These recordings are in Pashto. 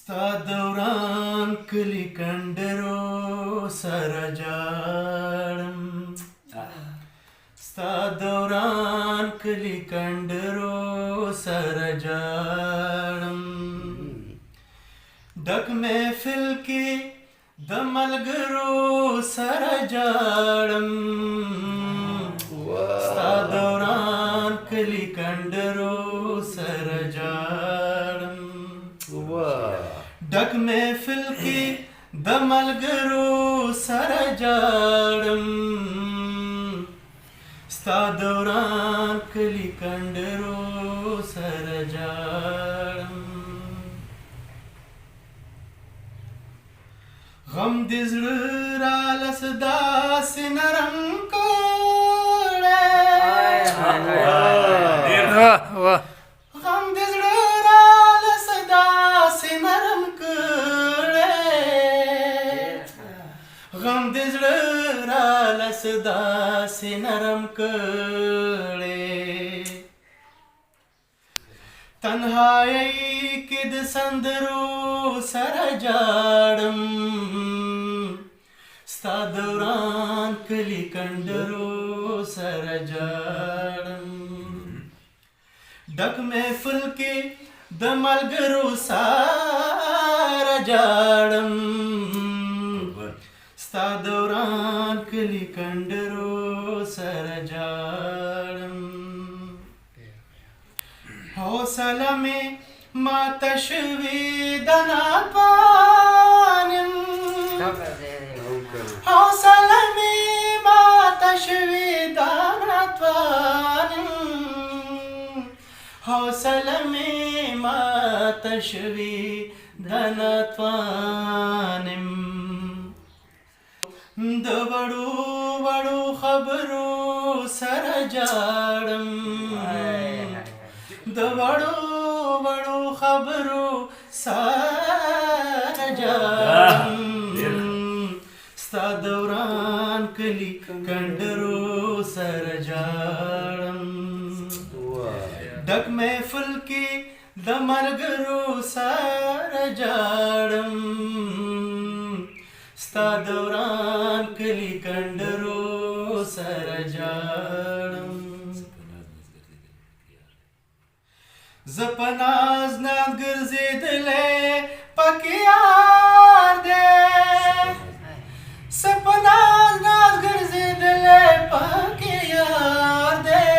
ستا دوران کلی کنډرو سره جاړم ستا دوران کلی کنډرو سره جاړم ډک محفل کې د ملګرو سره جاړم ستا دوران کلی کنډرو سره جاړم ډک محفل کې د ملګرو سره جاړم ستا دوران کلی کنډرو سره جاړم غم دې زړه رالس داسې نرم کړی غم دې زړه رالس داسې نرم غم دې زړه رالس داسې نرم کړی تنهایی کې د سندرو سره جاړم ستا دوران کلی کنډرو سره جاړم ډک محفل کې د ملګرو سره جاړم ستا دوران کلی کنډرو سره جاړم حوصله مې ماته شوې د ناتوانم حوصله مې ماته شوې د ناتوانم حوصله مې ماته شوې د ناتوانم د وړو وړو خبرو سره جاړم د وړو وړو خبرو سره جاړم ستا دوران کلی کنډرو سره جاړم ډک محفل کې د ملګرو سره جاړم ستا دوران کلی کنډرو سره جاړم زه په ناز ناز ګرځېدلی پکې یار دی زه په ناز ناز ګرځېدلی پکې یار دی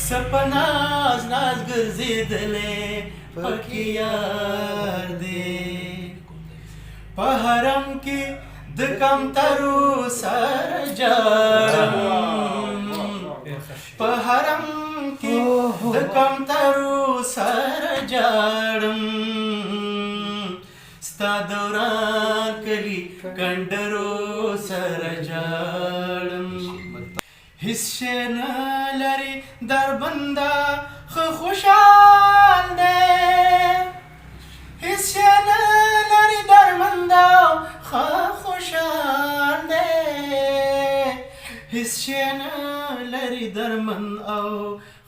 زه په ناز ناز ګرځېدلی پکې یار دی په حرم کې د کمترو سره جاړم په حرم کې د کمترو سره جاړم ستا دوران کلی کنډرو سره جاړم هیڅ شی نه لري دربنده ښه خوشحال دی هیڅ شی نه لري درمنده ښه خوشحال دی هیڅ شی نه لري درمن او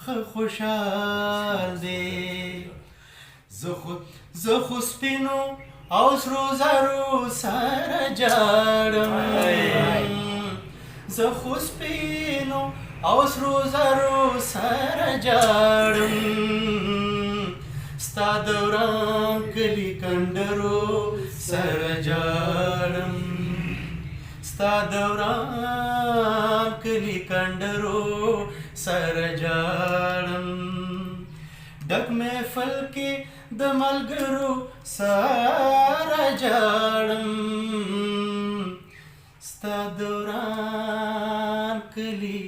ښه خوشحال دی زه خو سپینو او سرو زرو سره جاړم زه خو سپینو او سرو زرو سره جاړم ستا دوران کلی کنډرو سره جاړم ستا دوران کلی کنډرو سره جاړم ډک محفل کې د ملګرو سره جاړم ستا دوران کلی